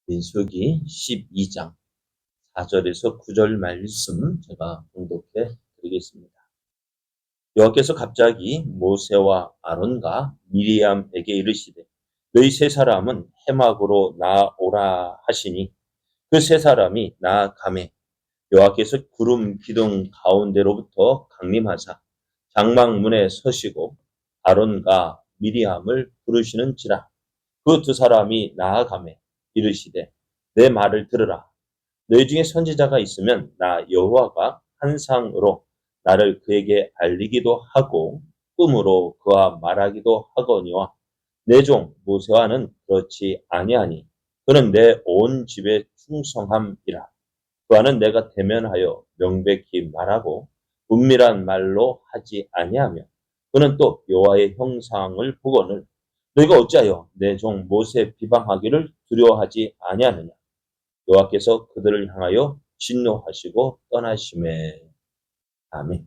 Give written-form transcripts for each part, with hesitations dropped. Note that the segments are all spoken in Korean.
민수기 12장 4절에서 9절 말씀 제가 봉독해 드리겠습니다. 여호와께서 갑자기 모세와 아론과 미리암에게 이르시되 너희 세 사람은 해막으로 나오라 하시니 그 세 사람이 나아가매 여호와께서 구름 기둥 가운데로부터 강림하사 장막문에 서시고 아론과 미리암을 부르시는지라. 그 두 사람이 나아가매 이르시되 내 말을 들으라. 너희 중에 선지자가 있으면 나 여호와가 환상으로 나를 그에게 알리기도 하고 꿈으로 그와 말하기도 하거니와 내 종 모세와는 그렇지 아니하니 그는 내 온 집에 충성함이라. 그와는 내가 대면하여 명백히 말하고 은밀한 말로 하지 아니하며 그는 또 여호와의 형상을 보거늘 너희가 어찌하여 내 종 모세 비방하기를 두려워하지 아니하느냐. 여호와께서 그들을 향하여 진노하시고 떠나심에. 아멘.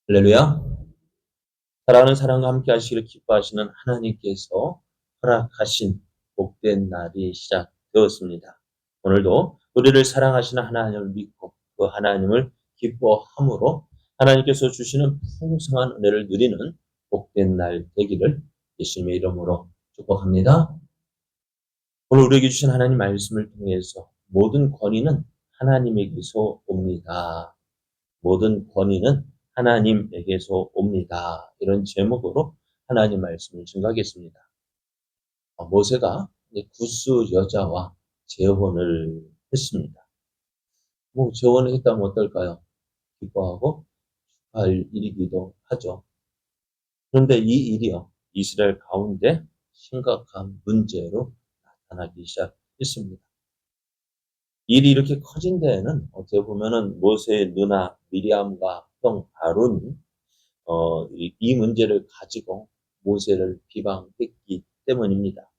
할렐루야. 사랑하는 사람과 함께 하시기를 기뻐하시는 하나님께서 허락하신 복된 날이 시작되었습니다. 오늘도 우리를 사랑하시는 하나님을 믿고 그 하나님을 기뻐함으로 하나님께서 주시는 풍성한 은혜를 누리는 복된 날 되기를 예수님의 이름으로 축복합니다. 오늘 우리에게 주신 하나님 말씀을 통해서 모든 권위는 하나님에게서 옵니다. 모든 권위는 하나님에게서 옵니다. 이런 제목으로 하나님 말씀을 증거하겠습니다. 모세가 구스 여자와 재혼을 했습니다. 재혼을 했다면 어떨까요? 기뻐하고 축하할 일이기도 하죠. 그런데 이 일이요, 이스라엘 가운데 심각한 문제로 나타나기 시작했습니다. 일이 이렇게 커진 데에는 어떻게 보면은 모세의 누나 미리암과 형 아론이 이 문제를 가지고 모세를 비방했기 때문입니다.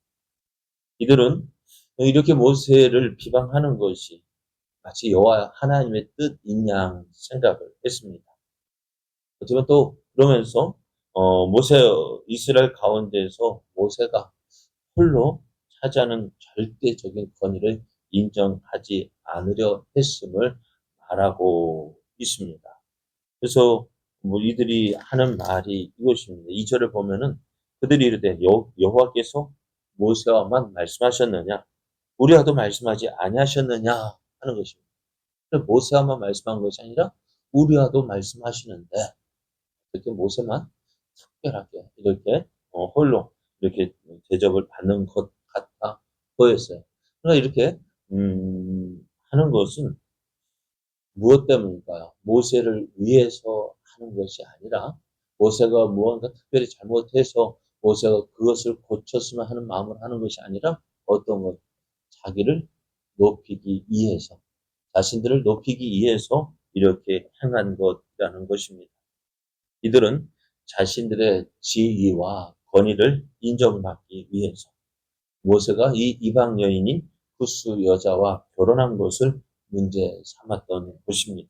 이들은 이렇게 모세를 비방하는 것이 마치 여호와 하나님의 뜻인 양 생각을 했습니다. 하지만 또 그러면서 모세 이스라엘 가운데에서 모세가 홀로 차지하는 절대적인 권위를 인정하지 않으려 했음을 말하고 있습니다. 그래서 이들이 하는 말이 이것입니다. 2절을 보면은 그들이 이르되 여호와께서 모세와만 말씀하셨느냐 우리와도 말씀하지 아니하셨느냐 하는 것입니다. 모세와만 말씀한 것이 아니라 우리와도 말씀하시는데 이렇게 모세만 특별하게 이렇게 홀로 이렇게 대접을 받는 것 같아 보였어요. 그러니까 이렇게 하는 것은 무엇 때문일까요? 모세를 위해서 하는 것이 아니라 모세가 무언가 특별히 잘못해서 모세가 그것을 고쳤으면 하는 마음으로 하는 것이 아니라 어떤 것, 자기를 높이기 위해서, 자신들을 높이기 위해서 이렇게 행한 것이라는 것입니다. 이들은 자신들의 지위와 권위를 인정받기 위해서 모세가 이 이방 여인인 구스 여자와 결혼한 것을 문제 삼았던 것입니다.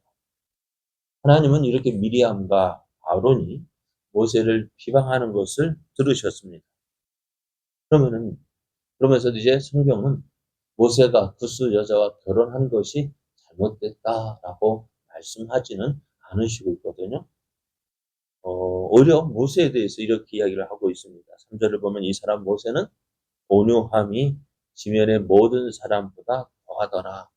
하나님은 이렇게 미리암과 아론이 모세를 비방하는 것을 들으셨습니다. 그러면서 이제 성경은 모세가 구스 여자와 결혼한 것이 잘못됐다라고 말씀하지는 않으시고 있거든요. 오히려 모세에 대해서 이렇게 이야기를 하고 있습니다. 3절을 보면 이 사람 모세는 온유함이 지면의 모든 사람보다 더하더라.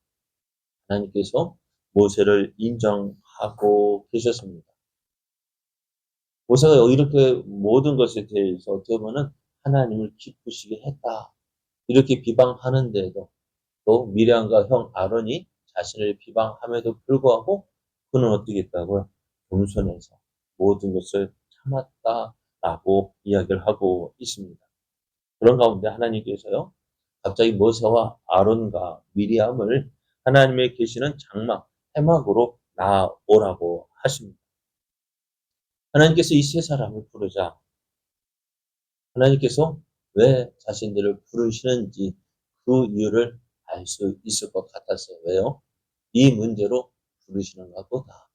하나님께서 모세를 인정하고 계셨습니다. 모세가 이렇게 모든 것에 대해서 어떻게 보면 하나님을 기쁘시게 했다. 이렇게 비방하는데도 또 미리암과 형 아론이 자신을 비방함에도 불구하고 그는 어떻게 했다고요? 겸손해서 모든 것을 참았다라고 이야기를 하고 있습니다. 그런 가운데 하나님께서요, 갑자기 모세와 아론과 미리암을 하나님의 계시는 장막, 해막으로 나오라고 하십니다. 하나님께서 이 세 사람을 부르자 하나님께서 왜 자신들을 부르시는지 그 이유를 알 수 있을 것 같았어요. 왜요? 이 문제로 부르시는가 보다.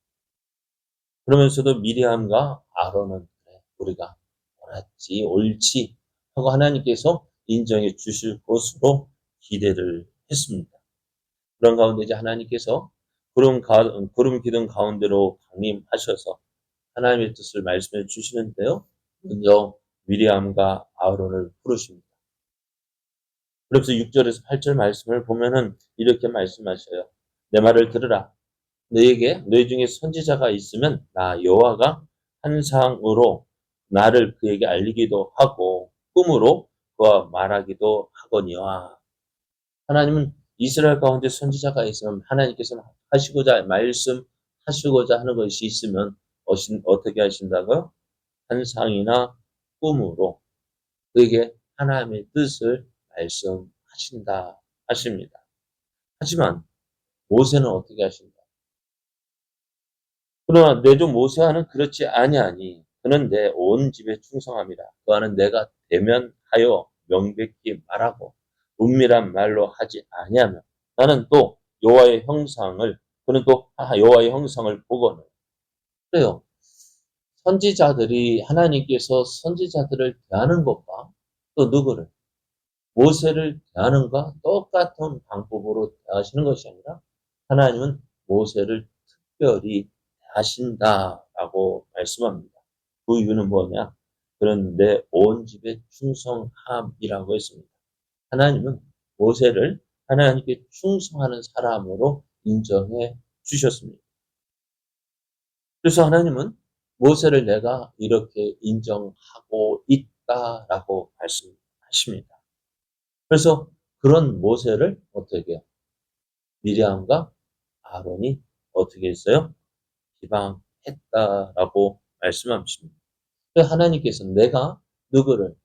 그러면서도 미리암과 아론은 그래, 우리가 옳았지, 옳지 하고 하나님께서 인정해 주실 것으로 기대를 했습니다. 그런 가운데 이제 하나님께서 구름 기둥 가운데로 강림하셔서 하나님의 뜻을 말씀해 주시는데요. 먼저 미리암과 아론을 부르십니다. 그래서 6절에서 8절 말씀을 보면은 이렇게 말씀하셔요. 내 말을 들으라. 너희 중에 선지자가 있으면 나 여호와가 환상으로 나를 그에게 알리기도 하고 꿈으로 그와 말하기도 하거니와. 하나님은 이스라엘 가운데 선지자가 있으면 하나님께서 말씀하시고자 하는 것이 있으면 어떻게 하신다고요? 환상이나 꿈으로 그에게 하나님의 뜻을 말씀하신다 하십니다. 하지만 모세는 어떻게 하신다? 그러나 내 종 모세와는 그렇지 아니하니 그는 내 온 집에 충성함이라. 그와는 내가 대면하여 명백히 말하고 은밀한 말로 하지 아니하며 나는 또 여호와의 형상을 그는 또 여호와의 형상을 보거늘. 그래요. 선지자들이 하나님께서 선지자들을 대하는 것과 또 누구를 모세를 대하는가 똑같은 방법으로 대하시는 것이 아니라 하나님은 모세를 특별히 대하신다라고 말씀합니다. 그 이유는 뭐냐? 그는 내 온 집에 충성함이라고 했습니다. 하나님은 모세를 하나님께 충성하는 사람으로 인정해 주셨습니다. 그래서 하나님은 모세를 내가 이렇게 인정하고 있다라고 말씀하십니다. 그래서 그런 모세를 어떻게 해요? 미리암과 아론이 어떻게 했어요? 비방했다라고 말씀하십니다. 하나님께서 내가 누구를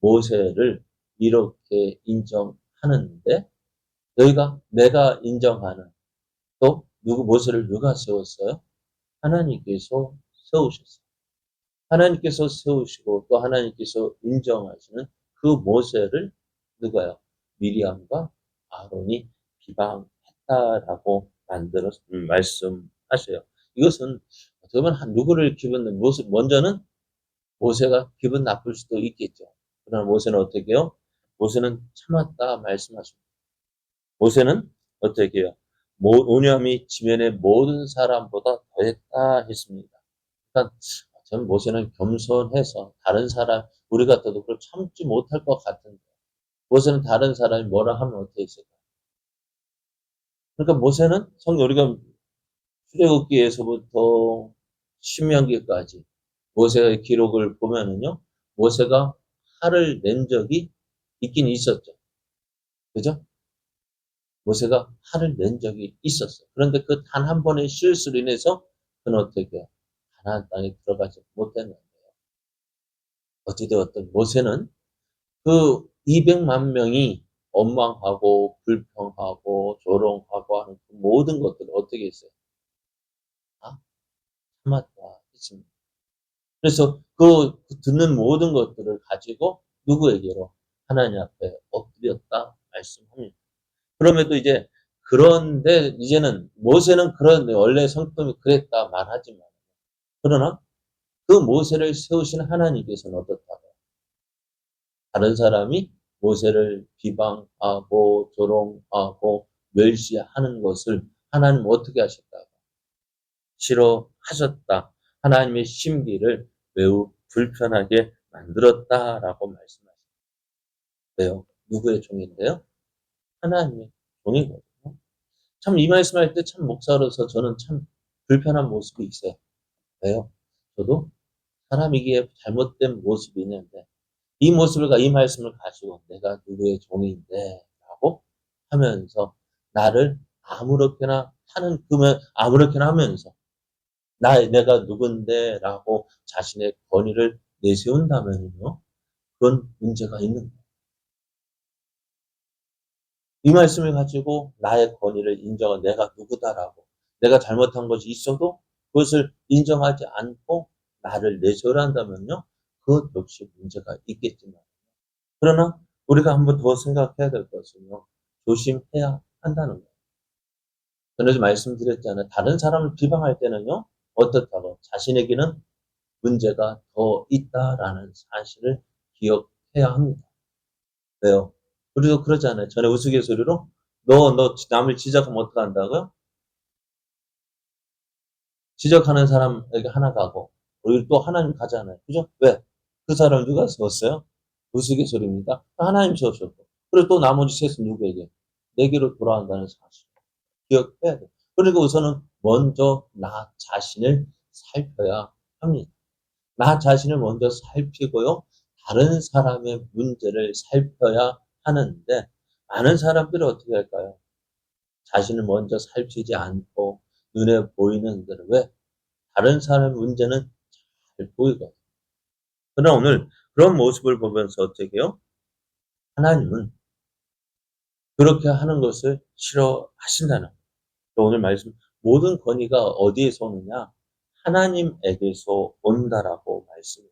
모세를 이렇게 인정하는데 너희가 내가 인정하는 또 모세를 누가 세웠어요? 하나님께서 세우셨어요. 하나님께서 세우시고 또 하나님께서 인정하시는 그 모세를 누가요? 미리암과 아론이 비방했다라고 말씀하셔요. 이것은 어떻게 보면 누구를 먼저는 모세가 기분 나쁠 수도 있겠죠. 그러나 모세는 어떻게 해요? 모세는 참았다 말씀하십니다. 모세는 어떻게 해요? 온유함이 지면의 모든 사람보다 더했다 했습니다. 그러니까 저는 모세는 겸손해서 다른 사람 우리 같아도 그걸 참지 못할 것 같은데 모세는 다른 사람이 뭐라 하면 어떻게 했을까? 그러니까 모세는 우리가 출애굽기에서부터 신명기까지 모세의 기록을 보면은요, 모세가 화를 낸 적이 있긴 있었죠. 그죠? 모세가 화를 낸 적이 있었어요. 그런데 그 단 한 번의 실수로 인해서 그는 어떻게 가나안 땅에 들어가지 못했는데요. 어찌되었든 모세는 그 200만 명이 원망하고 불평하고 조롱하고 하는 그 모든 것들을 어떻게 했어요? 다 참았다 했습니다. 그래서 그 듣는 모든 것들을 가지고 누구에게로? 하나님 앞에 엎드렸다 말씀합니다. 그럼에도 그런데 이제는 모세는 그런데 원래 성품이 그랬다 말하지만 그러나 그 모세를 세우신 하나님께서는 어떻다고? 다른 사람이 모세를 비방하고 조롱하고 멸시하는 것을 하나님 어떻게 하셨다고? 싫어하셨다. 하나님의 심기를 매우 불편하게 만들었다라고 말씀하십니다. 왜요? 누구의 종인데요? 하나님의 종이거든요. 참 이 말씀할 때 참 목사로서 저는 참 불편한 모습이 있어요. 왜요? 저도 사람이기에 잘못된 모습이 있는데 이 말씀을 가지고 내가 누구의 종인데 라고 하면서 나를 아무렇게나 하면서 내가 누군데 라고 자신의 권위를 내세운다면요. 그건 문제가 있는 거예요. 이 말씀을 가지고 나의 권위를 인정한 내가 누구다라고 내가 잘못한 것이 있어도 그것을 인정하지 않고 나를 내세우려 한다면요. 그것 역시 문제가 있겠지만 그러나 우리가 한번 더 생각해야 될 것은요. 조심해야 한다는 거예요. 전에도 말씀드렸잖아요. 다른 사람을 비방할 때는요. 어떻다고? 자신에게는 문제가 더 있다라는 사실을 기억해야 합니다. 왜요? 우리도 그러잖아요. 전에 우스갯소리로 너 남을 지적하면 어떡한다고요? 지적하는 사람에게 하나 가고 우리 또 하나님 가잖아요. 그죠? 왜? 그 사람 누가 세웠어요? 우스갯소리입니다. 하나님 세우셨고. 그리고 또 나머지 셋은 누구에게? 내게로 돌아온다는 사실. 기억해야 돼요. 그리고 우선은 먼저 나 자신을 살펴야 합니다. 나 자신을 먼저 살피고요. 다른 사람의 문제를 살펴야 하는데 많은 사람들이 어떻게 할까요? 자신을 먼저 살피지 않고 눈에 보이는 대로 왜? 다른 사람의 문제는 잘 보이거든요. 그러나 오늘 그런 모습을 보면서 어떻게 해요? 하나님은 그렇게 하는 것을 싫어하신다는 거예요. 오늘 말씀 모든 권위가 어디에서 오느냐? 하나님에게서 온다라고 말씀해요.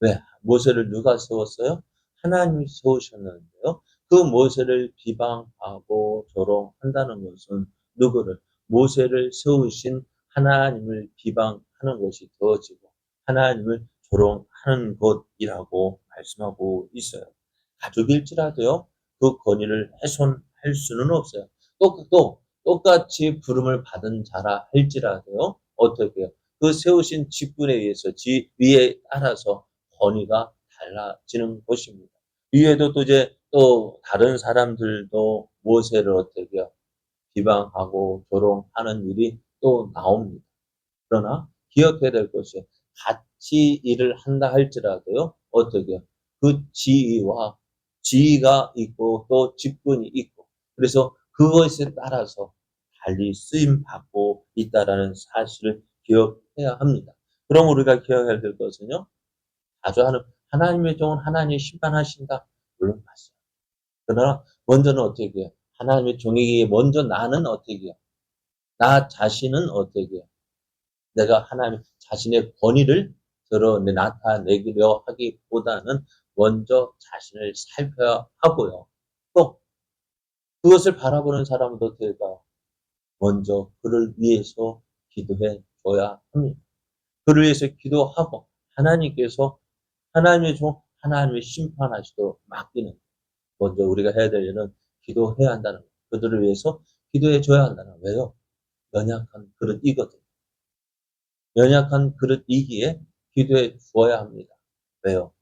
왜? 모세를 누가 세웠어요? 하나님이 세우셨는데요. 그 모세를 비방하고 조롱한다는 것은 누구를? 모세를 세우신 하나님을 비방하는 것이 되어지고 하나님을 조롱하는 것이라고 말씀하고 있어요. 가족일지라도요. 그 권위를 훼손할 수는 없어요. 또 똑같이 부름을 받은 자라 할지라도요. 어떻게 해요? 그 세우신 직분에 의해서 지위에 따라서 권위가 달라지는 것입니다. 위에도 또 이제 또 다른 사람들도 모세를 어떻게 해요? 비방하고 조롱하는 일이 또 나옵니다. 그러나 기억해야 될 것이 같이 일을 한다 할지라도요. 어떻게 해요? 그 지위가 있고 또 직분이 있고 그래서 그것에 따라서 달리 쓰임 받고 있다라는 사실을 기억해야 합니다. 그럼 우리가 기억해야 될 것은요. 자주 하는 하나님의 종은 하나님이 심판하신다. 물론 맞아요. 그러나 먼저는 어떻게 해요? 하나님의 종이기에 먼저 나는 어떻게 해요? 나 자신은 어떻게 해요? 내가 하나님 자신의 권위를 나타내려 하기보다는 먼저 자신을 살펴야 하고요. 또 그것을 바라보는 사람은 어떻게 할까요? 먼저 그를 위해서 기도해 줘야 합니다. 그를 위해서 기도하고 하나님께서 하나님의 종, 하나님의 심판하시도록 맡기는 먼저 우리가 해야 될 일은 기도해야 한다는 거예요. 그들을 위해서 기도해 줘야 한다는 거예요. 왜요? 연약한 그릇이거든요. 연약한 그릇이기에 기도해 주어야 합니다. 왜요?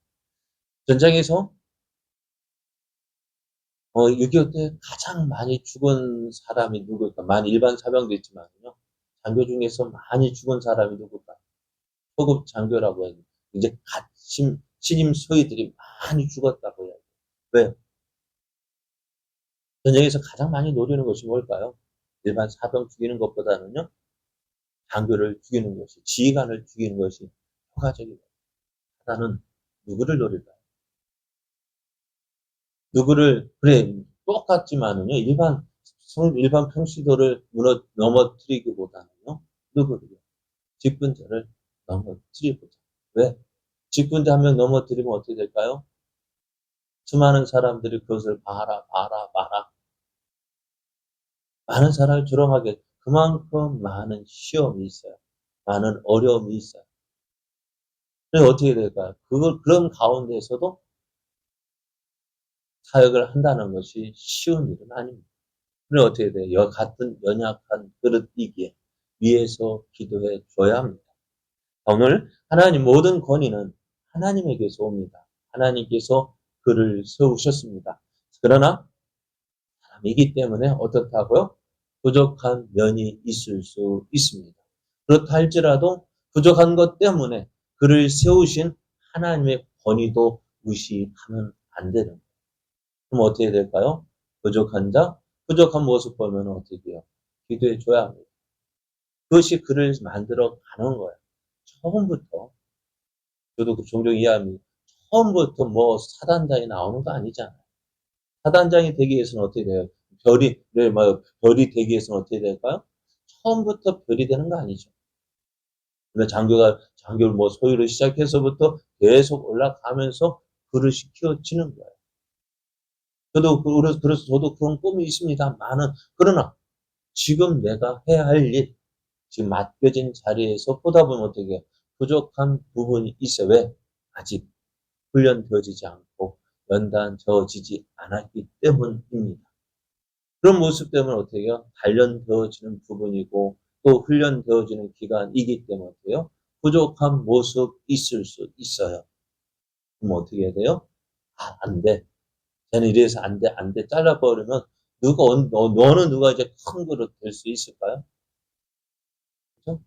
전쟁에서 6.25 때 가장 많이 죽은 사람이 누굴까? 많이 일반 사병도 있지만요. 장교 중에서 많이 죽은 사람이 누굴까? 소급 장교라고 해요. 이제 갓 신임 소위들이 많이 죽었다고 해요. 왜요? 전쟁에서 가장 많이 노리는 것이 뭘까요? 일반 사병 죽이는 것보다는요. 장교를 죽이는 것이, 지휘관을 죽이는 것이 효과적이다. 하나는 누구를 노릴까요? 누구를 그래 똑같지만은요. 일반 평시도를 넘어뜨리기보다는요. 누구를요? 직분자를 넘어뜨리고자. 왜? 직분자 한 명 넘어뜨리면 어떻게 될까요? 수많은 사람들이 그것을 봐라. 많은 사람이 조롱하게 그만큼 많은 시험이 있어요. 많은 어려움이 있어요. 그래서 어떻게 될까요? 그런 가운데서도 사역을 한다는 것이 쉬운 일은 아닙니다. 그럼 어떻게 돼요? 같은 연약한 그릇이기에 위에서 기도해 줘야 합니다. 오늘 하나님 모든 권위는 하나님에게서 옵니다. 하나님께서 그를 세우셨습니다. 그러나 사람이기 때문에 어떻다고요? 부족한 면이 있을 수 있습니다. 그렇다 할지라도 부족한 것 때문에 그를 세우신 하나님의 권위도 무시하면 안 되는 거예요. 그럼 어떻게 될까요? 부족한 자, 부족한 모습 보면 어떻게 해요? 기도해 줘야 합니다. 그것이 그를 만들어 가는 거예요. 처음부터, 저도 그 종종 이해합니다. 처음부터 뭐 사단장이 나오는 거 아니잖아요. 사단장이 되기 위해서는 어떻게 돼요? 별이 되기 위해서는 어떻게 될까요? 처음부터 별이 되는 거 아니죠. 근데 장교를 뭐 소위로 시작해서부터 계속 올라가면서 그릇이 키워지는 거예요. 그래서 저도 그런 꿈이 있습니다. 그러나 지금 내가 해야 할 일, 지금 맡겨진 자리에서 보다 보면 어떻게 해요? 부족한 부분이 있어요. 왜? 아직 훈련되어지지 않고 연단되어지지 않았기 때문입니다. 그런 모습 때문에 어떻게 해요? 단련되어지는 부분이고 또 훈련되어지는 기간이기 때문에 어때요? 부족한 모습 있을 수 있어요. 그럼 어떻게 해야 돼요? 아, 안 돼. 쟤는 이래서 안 돼, 안 돼. 잘라버리면 너는 누가 이제 큰 그릇 될 수 있을까요? 그죠?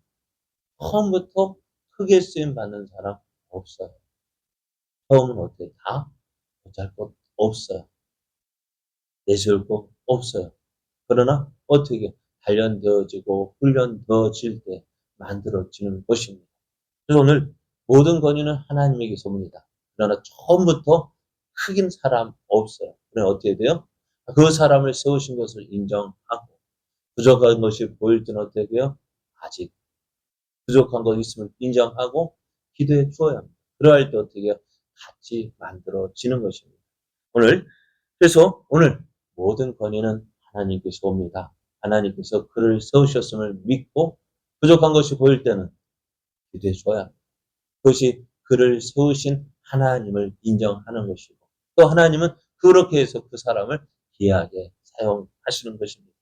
처음부터 크게 쓰임 받는 사람 없어요. 처음은 어때요? 다 못할 것 없어요. 내세울 것 없어요. 그러나 어떻게 단련되어지고 훈련되어질 때 만들어지는 것입니다. 그래서 오늘 모든 권위는 하나님에게서 옵니다. 그러나 처음부터 흑인 사람 없어요. 그럼 어떻게 돼요? 그 사람을 세우신 것을 인정하고 부족한 것이 보일 때는 어떻게 돼요? 아직 부족한 것이 있음을 인정하고 기도해 주어야 합니다. 그러할 때 어떻게 해요? 같이 만들어지는 것입니다. 그래서 오늘 모든 권위는 하나님께서 옵니다. 하나님께서 그를 세우셨음을 믿고 부족한 것이 보일 때는 기도해 줘야 합니다. 그것이 그를 세우신 하나님을 인정하는 것이고 또 하나님은 그렇게 해서 그 사람을 귀하게 사용하시는 것입니다.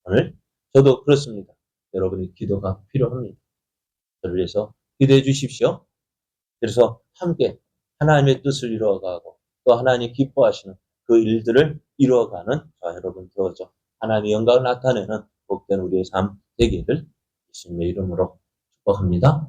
오늘 저도 그렇습니다. 여러분의 기도가 필요합니다. 저를 위해서 기도해 주십시오. 그래서 함께 하나님의 뜻을 이루어가고 또 하나님 기뻐하시는 그 일들을 이루어가는 저와 여러분 되어져 하나님의 영광을 나타내는 복된 우리의 삶 되기를 예수님의 이름으로 축복합니다.